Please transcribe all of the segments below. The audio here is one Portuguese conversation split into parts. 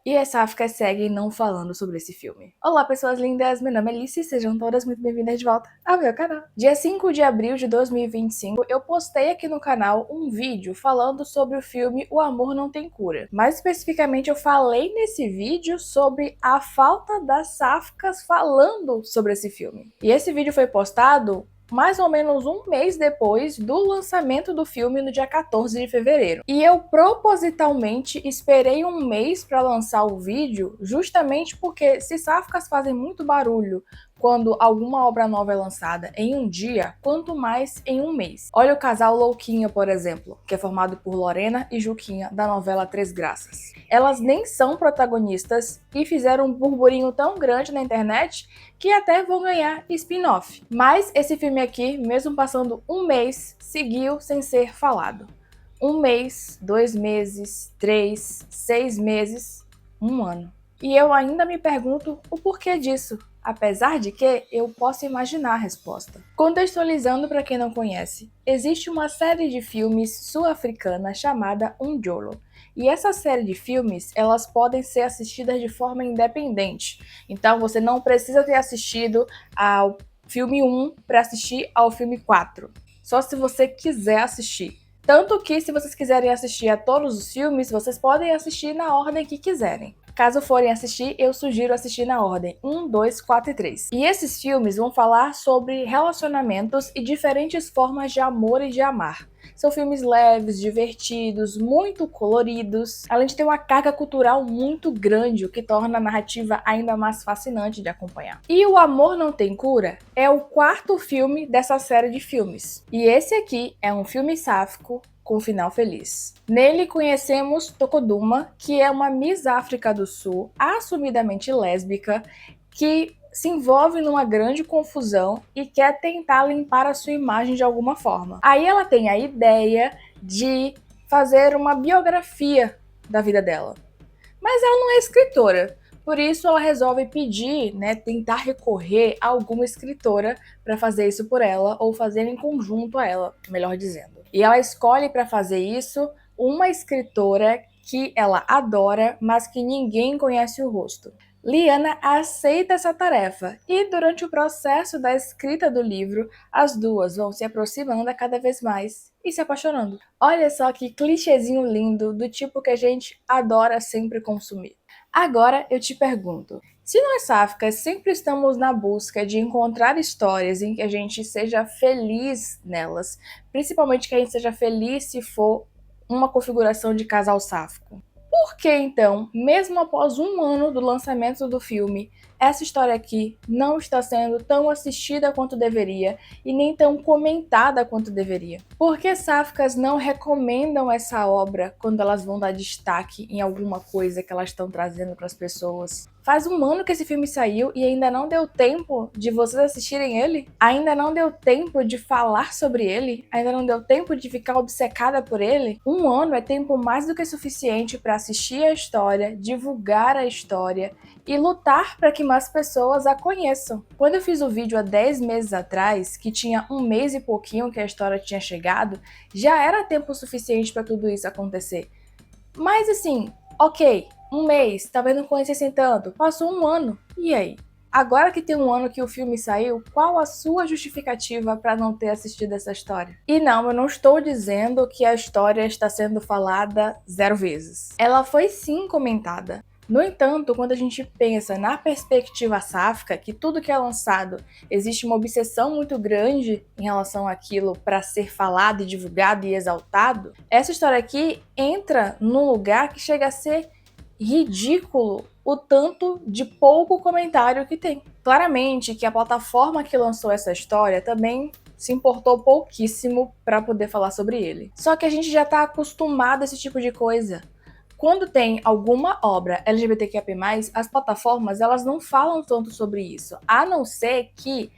E as sáficas seguem não falando sobre esse filme. Olá, pessoas lindas, meu nome é Alice e sejam todas muito bem-vindas de volta ao meu canal. Dia 5 de abril de 2025, eu postei aqui no canal um vídeo falando sobre o filme O Amor Não Tem Cura. Mais especificamente, eu falei nesse vídeo sobre a falta das sáficas falando sobre esse filme. E esse vídeo foi postado mais ou menos um mês depois do lançamento do filme no dia 14 de fevereiro. E eu propositalmente esperei um mês para lançar o vídeo, justamente porque se sáficas fazem muito barulho quando alguma obra nova é lançada em um dia, quanto mais em um mês. Olha o casal Louquinha, por exemplo, que é formado por Lorena e Juquinha, da novela Três Graças. Elas nem são protagonistas e fizeram um burburinho tão grande na internet que até vão ganhar spin-off. Mas esse filme aqui, mesmo passando um mês, seguiu sem ser falado. Um mês, 2 meses, 3, 6 meses, um ano. E eu ainda me pergunto o porquê disso, apesar de que eu posso imaginar a resposta. Contextualizando para quem não conhece, existe uma série de filmes sul-africana chamada Umjolo. E essa série de filmes, elas podem ser assistidas de forma independente. Então você não precisa ter assistido ao filme 1 para assistir ao filme 4. Só se você quiser assistir. Tanto que, se vocês quiserem assistir a todos os filmes, vocês podem assistir na ordem que quiserem. Caso forem assistir, eu sugiro assistir na ordem 1, 2, 4 e 3. E esses filmes vão falar sobre relacionamentos e diferentes formas de amor e de amar. São filmes leves, divertidos, muito coloridos, além de ter uma carga cultural muito grande, o que torna a narrativa ainda mais fascinante de acompanhar. E O Amor Não Tem Cura é o quarto filme dessa série de filmes. E esse aqui é um filme sáfico com final feliz. Nele conhecemos Tokoduma, que é uma Miss África do Sul, assumidamente lésbica, que se envolve numa grande confusão e quer tentar limpar a sua imagem de alguma forma. Aí ela tem a ideia de fazer uma biografia da vida dela. Mas ela não é escritora, por isso ela resolve pedir, tentar recorrer a alguma escritora para fazer isso por ela, ou fazer em conjunto a ela, melhor dizendo. E ela escolhe para fazer isso uma escritora que ela adora, mas que ninguém conhece o rosto. Liana aceita essa tarefa e, durante o processo da escrita do livro, as duas vão se aproximando a cada vez mais e se apaixonando. Olha só que clichêzinho lindo, do tipo que a gente adora sempre consumir. Agora eu te pergunto, se nós sáficas sempre estamos na busca de encontrar histórias em que a gente seja feliz nelas, principalmente que a gente seja feliz se for uma configuração de casal sáfico, por que então, mesmo após um ano do lançamento do filme, essa história aqui não está sendo tão assistida quanto deveria e nem tão comentada quanto deveria? Por que sáficas não recomendam essa obra quando elas vão dar destaque em alguma coisa que elas estão trazendo para as pessoas? Faz um ano que esse filme saiu e ainda não deu tempo de vocês assistirem ele? Ainda não deu tempo de falar sobre ele? Ainda não deu tempo de ficar obcecada por ele? Um ano é tempo mais do que suficiente para assistir a história, divulgar a história e lutar para que mais pessoas a conheçam. Quando eu fiz o vídeo há 10 meses atrás, que tinha um mês e pouquinho que a história tinha chegado, já era tempo suficiente para tudo isso acontecer. Mas assim, ok, um mês, talvez não conhecessem tanto, passou um ano, e aí? Agora que tem um ano que o filme saiu, qual a sua justificativa para não ter assistido essa história? E não, eu não estou dizendo que a história está sendo falada 0 vezes. Ela foi sim comentada. No entanto, quando a gente pensa na perspectiva sáfica, que tudo que é lançado existe uma obsessão muito grande em relação àquilo para ser falado e divulgado e exaltado, essa história aqui entra num lugar que chega a ser ridículo o tanto de pouco comentário que tem. Claramente que a plataforma que lançou essa história também se importou pouquíssimo para poder falar sobre ele. Só que a gente já está acostumado a esse tipo de coisa. Quando tem alguma obra LGBTQIA+, as plataformas elas não falam tanto sobre isso, a não ser que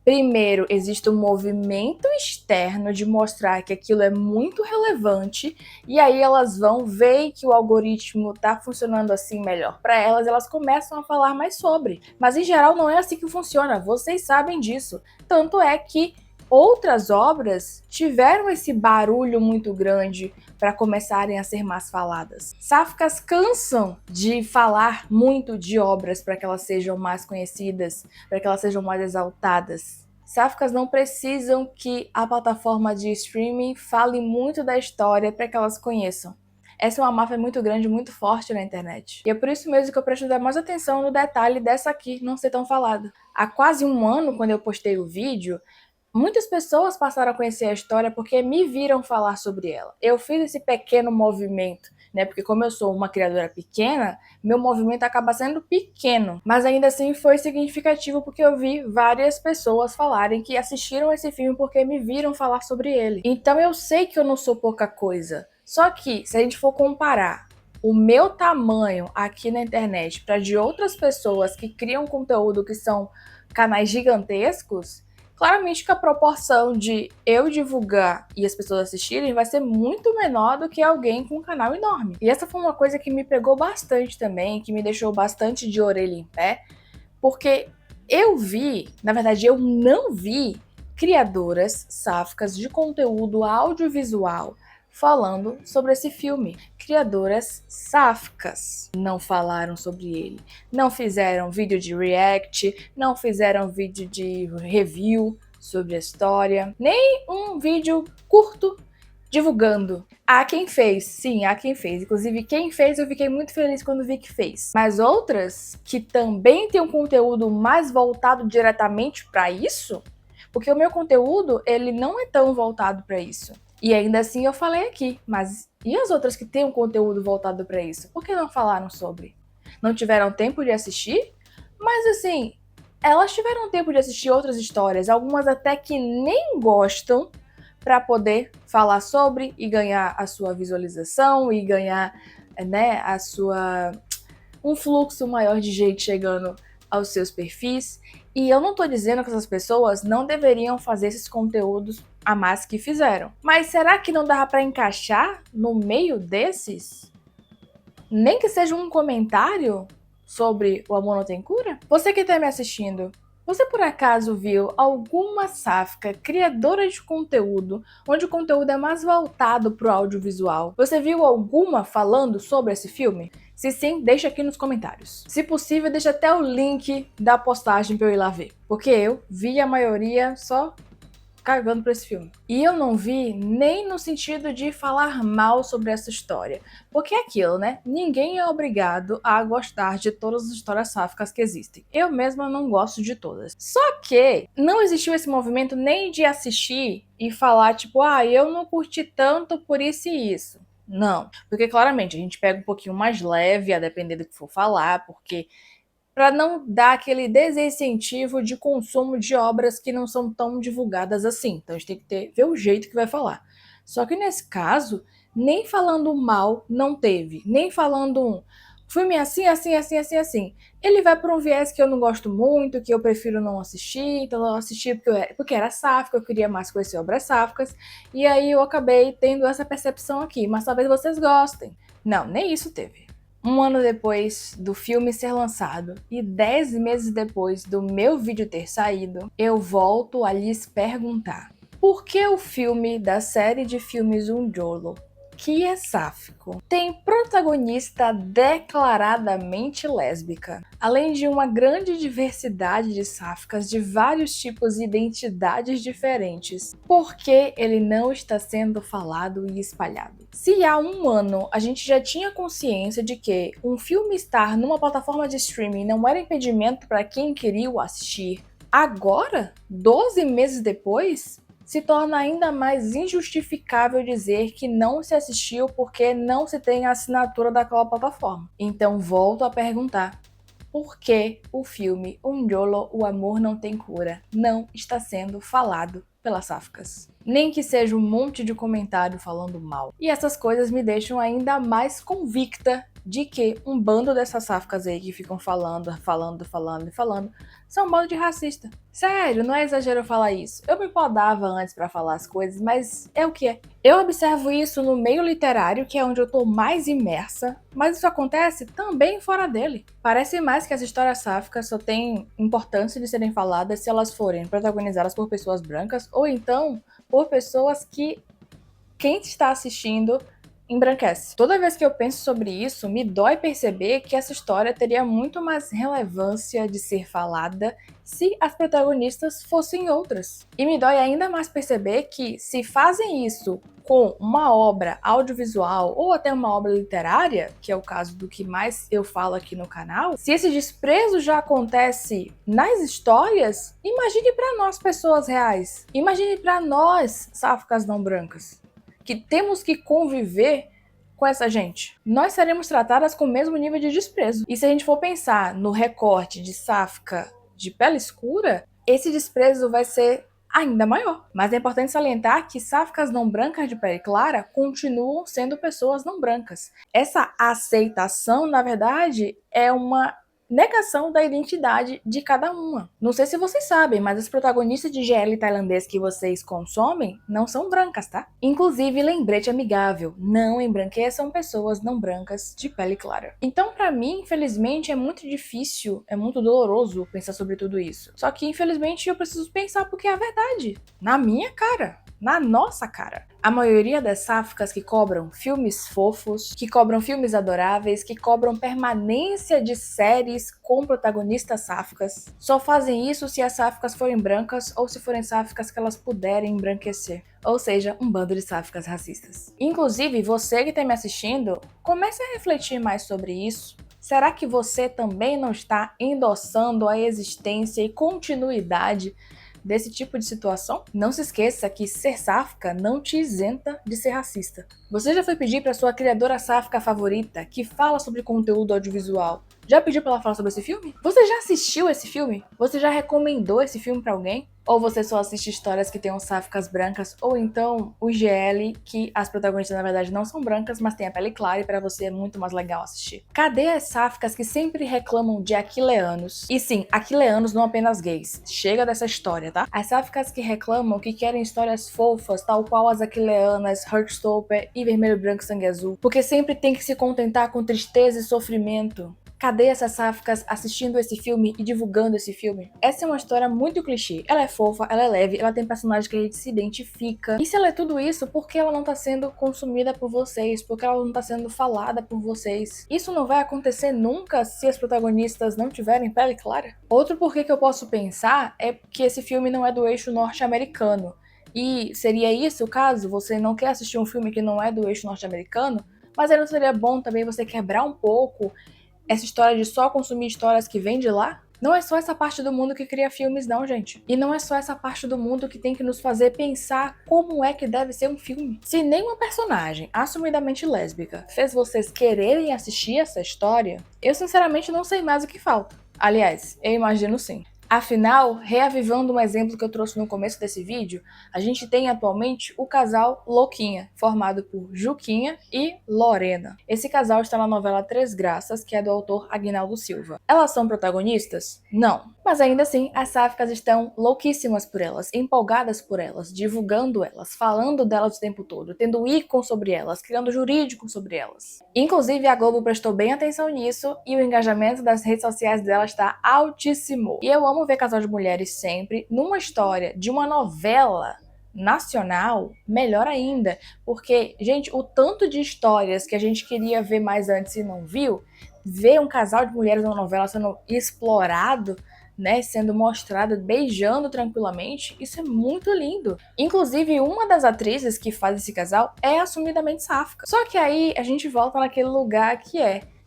primeiro, existe um movimento externo de mostrar que aquilo é muito relevante e aí elas vão ver que o algoritmo está funcionando assim melhor para elas, elas começam a falar mais sobre. Mas em geral não é assim que funciona, vocês sabem disso. Tanto é que outras obras tiveram esse barulho muito grande para começarem a ser mais faladas. Sáficas cansam de falar muito de obras para que elas sejam mais conhecidas, para que elas sejam mais exaltadas. Sáficas não precisam que a plataforma de streaming fale muito da história para que elas conheçam. Essa é uma máfia muito grande, muito forte na internet. E é por isso mesmo que eu presto dar mais atenção no detalhe dessa aqui não ser tão falada. Há quase um ano, quando eu postei o vídeo, muitas pessoas passaram a conhecer a história porque me viram falar sobre ela. Eu fiz esse pequeno movimento, né? Porque como eu sou uma criadora pequena, meu movimento acaba sendo pequeno. Mas ainda assim foi significativo porque eu vi várias pessoas falarem que assistiram esse filme porque me viram falar sobre ele. Então eu sei que eu não sou pouca coisa. Só que, se a gente for comparar o meu tamanho aqui na internet para de outras pessoas que criam conteúdo que são canais gigantescos, claramente que a proporção de eu divulgar e as pessoas assistirem vai ser muito menor do que alguém com um canal enorme. E essa foi uma coisa que me pegou bastante também, que me deixou bastante de orelha em pé, porque eu vi, na verdade eu não vi criadoras sáficas de conteúdo audiovisual falando sobre esse filme. Criadoras sáficas não falaram sobre ele. Não fizeram vídeo de react, não fizeram vídeo de review sobre a história, nem um vídeo curto divulgando. Há quem fez, sim, há quem fez. Inclusive, quem fez eu fiquei muito feliz quando vi que fez. Mas outras que também têm um conteúdo mais voltado diretamente para isso, porque o meu conteúdo, ele não é tão voltado para isso. E ainda assim eu falei aqui, mas e as outras que têm um conteúdo voltado para isso? Por que não falaram sobre? Não tiveram tempo de assistir? Mas assim, elas tiveram tempo de assistir outras histórias, algumas até que nem gostam, para poder falar sobre e ganhar a sua visualização e ganhar, né, um fluxo maior de gente chegando aos seus perfis. E eu não tô dizendo que essas pessoas não deveriam fazer esses conteúdos a mais que fizeram. Mas será que não dava para encaixar no meio desses? Nem que seja um comentário sobre O Amor Não Tem Cura? Você que tá me assistindo, você por acaso viu alguma sáfica criadora de conteúdo onde o conteúdo é mais voltado pro audiovisual? Você viu alguma falando sobre esse filme? Se sim, deixa aqui nos comentários. Se possível, deixa até o link da postagem para eu ir lá ver. Porque eu vi a maioria só cagando pra esse filme. E eu não vi nem no sentido de falar mal sobre essa história. Porque é aquilo, né? Ninguém é obrigado a gostar de todas as histórias sáficas que existem. Eu mesma não gosto de todas. Só que não existiu esse movimento nem de assistir e falar, tipo, eu não curti tanto por isso e isso. Não. Porque claramente a gente pega um pouquinho mais leve, a depender do que for falar, porque para não dar aquele desincentivo de consumo de obras que não são tão divulgadas assim. Então a gente tem que ver o jeito que vai falar. Só que nesse caso, nem falando mal não teve, nem falando um filme assim, assim, assim, assim, assim. Ele vai para um viés que eu não gosto muito, que eu prefiro não assistir, então eu assisti porque era sáfico, eu queria mais conhecer obras sáficas, e aí eu acabei tendo essa percepção aqui, mas talvez vocês gostem. Não, nem isso teve. Um ano depois do filme ser lançado e 10 meses depois do meu vídeo ter saído, eu volto a lhes perguntar: por que o filme da série de filmes Unjolo, que é sáfico, tem protagonista declaradamente lésbica, além de uma grande diversidade de sáficas de vários tipos e identidades diferentes? Por que ele não está sendo falado e espalhado? Se há um ano a gente já tinha consciência de que um filme estar numa plataforma de streaming não era impedimento para quem queria o assistir, agora, 12 meses depois, se torna ainda mais injustificável dizer que não se assistiu porque não se tem a assinatura daquela plataforma. Então volto a perguntar: por que o filme Unjolo, O Amor Não Tem Cura não está sendo falado pelas sáficas? Nem que seja um monte de comentário falando mal. E essas coisas me deixam ainda mais convicta de que um bando dessas sáficas aí que ficam falando são um bando de racista. Sério, não é exagero falar isso. Eu me podava antes pra falar as coisas, mas é o que é. Eu observo isso no meio literário, que é onde eu tô mais imersa, mas isso acontece também fora dele. Parece mais que as histórias sáficas só têm importância de serem faladas se elas forem protagonizadas por pessoas brancas ou então por pessoas que quem está assistindo embranquece. Toda vez que eu penso sobre isso, me dói perceber que essa história teria muito mais relevância de ser falada se as protagonistas fossem outras. E me dói ainda mais perceber que, se fazem isso com uma obra audiovisual ou até uma obra literária, que é o caso do que mais eu falo aqui no canal, se esse desprezo já acontece nas histórias, imagine para nós, pessoas reais. Imagine para nós, sáficas não brancas, que temos que conviver com essa gente. Nós seremos tratadas com o mesmo nível de desprezo. E se a gente for pensar no recorte de sáfica de pele escura, esse desprezo vai ser ainda maior. Mas é importante salientar que sáficas não brancas de pele clara continuam sendo pessoas não brancas. Essa aceitação, na verdade, é uma negação da identidade de cada uma. Não sei se vocês sabem, mas as protagonistas de GL tailandês que vocês consomem não são brancas, tá? Inclusive, lembrete amigável, não embranqueçam pessoas não brancas de pele clara. Então, pra mim, infelizmente, é muito difícil, é muito doloroso pensar sobre tudo isso. Só que, infelizmente, eu preciso pensar porque é a verdade. Na minha cara. Na nossa cara. A maioria das sáficas que cobram filmes fofos, que cobram filmes adoráveis, que cobram permanência de séries com protagonistas sáficas, só fazem isso se as sáficas forem brancas ou se forem sáficas que elas puderem embranquecer. Ou seja, um bando de sáficas racistas. Inclusive, você que está me assistindo, comece a refletir mais sobre isso. Será que você também não está endossando a existência e continuidade desse tipo de situação? Não se esqueça que ser sáfica não te isenta de ser racista. Você já foi pedir para sua criadora sáfica favorita, que fala sobre conteúdo audiovisual, já pediu para ela falar sobre esse filme? Você já assistiu esse filme? Você já recomendou esse filme para alguém? Ou você só assiste histórias que tenham sáficas brancas, ou então o GL, que as protagonistas na verdade não são brancas, mas têm a pele clara e para você é muito mais legal assistir. Cadê as sáficas que sempre reclamam de aquileanos? E sim, aquileanos não apenas gays. Chega dessa história, tá? As sáficas que reclamam que querem histórias fofas, tal qual as aquileanas, Heartstopper e Vermelho, Branco, Sangue Azul, porque sempre tem que se contentar com tristeza e sofrimento. Cadê essas sáficas assistindo esse filme e divulgando esse filme? Essa é uma história muito clichê. Ela é fofa, ela é leve, ela tem personagens que a gente se identifica. E se ela é tudo isso, por que ela não tá sendo consumida por vocês? Por que ela não tá sendo falada por vocês? Isso não vai acontecer nunca se as protagonistas não tiverem pele clara? Outro porquê que eu posso pensar é que esse filme não é do eixo norte-americano. E seria isso caso você não quer assistir um filme que não é do eixo norte-americano? Mas aí não seria bom também você quebrar um pouco essa história de só consumir histórias que vêm de lá? Não é só essa parte do mundo que cria filmes, não, gente. E não é só essa parte do mundo que tem que nos fazer pensar como é que deve ser um filme. Se nenhuma personagem assumidamente lésbica fez vocês quererem assistir essa história, eu sinceramente não sei mais o que falta. Aliás, eu imagino sim. Afinal, reavivando um exemplo que eu trouxe no começo desse vídeo, a gente tem atualmente o casal Louquinha, formado por Juquinha e Lorena. Esse casal está na novela Três Graças, que é do autor Aguinaldo Silva. Elas são protagonistas? Não. Mas ainda assim, as sáficas estão louquíssimas por elas, empolgadas por elas, divulgando elas, falando delas o tempo todo, tendo ícones sobre elas, criando jurídico sobre elas. Inclusive, a Globo prestou bem atenção nisso e o engajamento das redes sociais dela está altíssimo. E eu amo ver casal de mulheres sempre numa história de uma novela nacional, melhor ainda, porque, gente, o tanto de histórias que a gente queria ver mais antes e não viu, ver um casal de mulheres numa novela sendo explorado, né, sendo mostrado beijando tranquilamente, isso é muito lindo. Inclusive, uma das atrizes que faz esse casal é assumidamente sáfica. Só que aí a gente volta naquele lugar que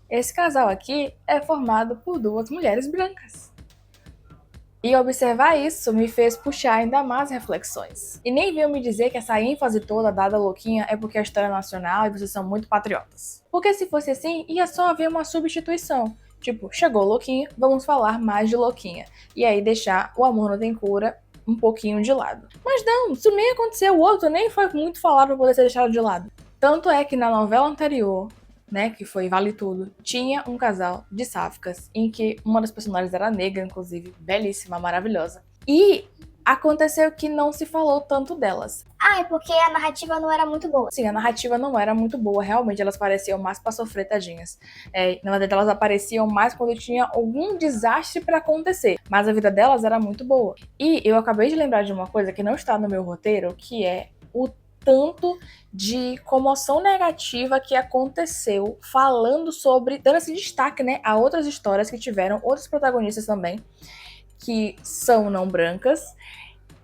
esse casal aqui é formado por duas mulheres brancas. E observar isso me fez puxar ainda mais reflexões. E nem veio me dizer que essa ênfase toda dada à Louquinha é porque a história é nacional e vocês são muito patriotas. Porque se fosse assim, ia só haver uma substituição. Tipo, chegou Louquinha, vamos falar mais de Louquinha. E aí deixar o Amor Não Tem Cura um pouquinho de lado. Mas não, isso nem aconteceu, o outro nem foi muito falado pra poder ser deixado de lado. Tanto é que na novela anterior, né, que foi Vale Tudo, tinha um casal de sáficas, em que uma das personagens era negra, inclusive, belíssima, maravilhosa. E aconteceu que não se falou tanto delas. É porque a narrativa não era muito boa. Sim, a narrativa não era muito boa, realmente elas pareciam mais pra sofrer, tadinhas. Na verdade, elas apareciam mais quando tinha algum desastre pra acontecer, mas a vida delas era muito boa. E eu acabei de lembrar de uma coisa que não está no meu roteiro, que é o tanto de comoção negativa que aconteceu falando sobre, dando esse destaque, né, a outras histórias que tiveram outros protagonistas também, que são não brancas.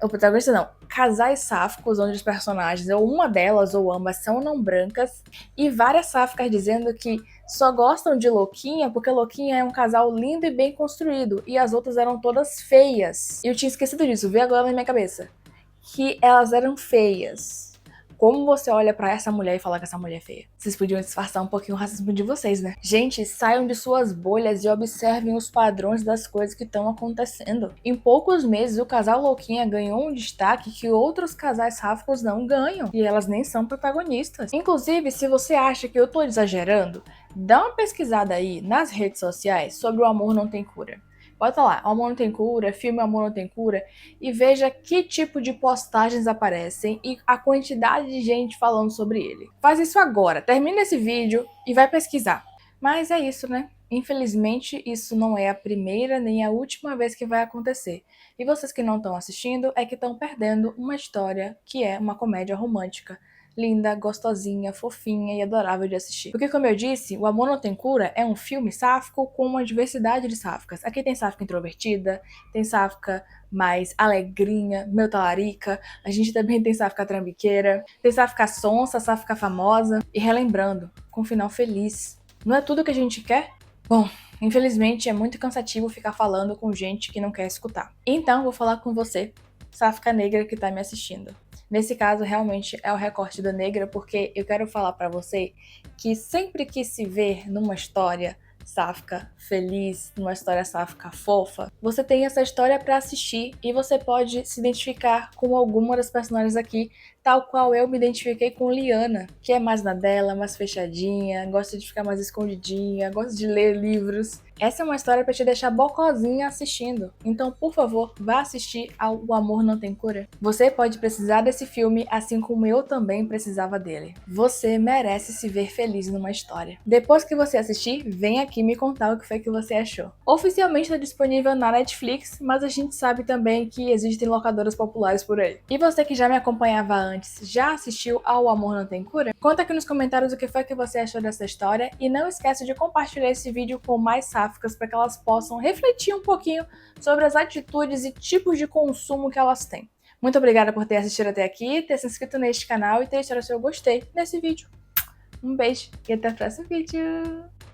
O protagonista não, casais sáficos, onde os personagens, ou uma delas ou ambas, são não brancas, e várias sáficas dizendo que só gostam de Louquinha porque Louquinha é um casal lindo e bem construído, e as outras eram todas feias. E eu tinha esquecido disso, veio agora na minha cabeça. Que elas eram feias. Como você olha pra essa mulher e fala que essa mulher é feia? Vocês podiam disfarçar um pouquinho o racismo de vocês, né? Gente, saiam de suas bolhas e observem os padrões das coisas que estão acontecendo. Em poucos meses, o casal Louquinha ganhou um destaque que outros casais sáficos não ganham. E elas nem são protagonistas. Inclusive, se você acha que eu tô exagerando, dá uma pesquisada aí nas redes sociais sobre o amor não tem cura. Bota lá, O Amor Não Tem Cura, filme O Amor Não Tem Cura, e veja que tipo de postagens aparecem e a quantidade de gente falando sobre ele. Faz isso agora, termina esse vídeo e vai pesquisar. Mas é isso, né? Infelizmente, isso não é a primeira nem a última vez que vai acontecer. E vocês que não estão assistindo é que estão perdendo uma história que é uma comédia romântica. Linda, gostosinha, fofinha e adorável de assistir. Porque, como eu disse, O Amor Não Tem Cura é um filme sáfico com uma diversidade de sáficas. Aqui tem sáfica introvertida, tem sáfica mais alegrinha, meu talarica. A gente também tem sáfica trambiqueira, tem sáfica sonsa, sáfica famosa. E relembrando, com um final feliz. Não é tudo que a gente quer? Bom, infelizmente é muito cansativo ficar falando com gente que não quer escutar. Então, vou falar com você, sáfica negra que tá me assistindo. Nesse caso, realmente é o recorte da negra, porque eu quero falar pra você que sempre que se ver numa história sáfica feliz, numa história sáfica fofa, você tem essa história pra assistir e você pode se identificar com alguma das personagens aqui, tal qual eu me identifiquei com Liana, que é mais na dela, mais fechadinha, gosta de ficar mais escondidinha, gosta de ler livros. Essa é uma história pra te deixar bocozinha assistindo. Então, por favor, vá assistir ao O Amor Não Tem Cura. Você pode precisar desse filme, assim como eu também precisava dele. Você merece se ver feliz numa história. Depois que você assistir, vem aqui me contar o que foi que você achou. Oficialmente está disponível na Netflix, mas a gente sabe também que existem locadoras populares por aí. E você que já me acompanhava antes, já assistiu ao O Amor Não Tem Cura? Conta aqui nos comentários o que foi que você achou dessa história e não esquece de compartilhar esse vídeo com mais sáficas para que elas possam refletir um pouquinho sobre as atitudes e tipos de consumo que elas têm. Muito obrigada por ter assistido até aqui, ter se inscrito neste canal e ter deixado seu gostei nesse vídeo. Um beijo e até o próximo vídeo!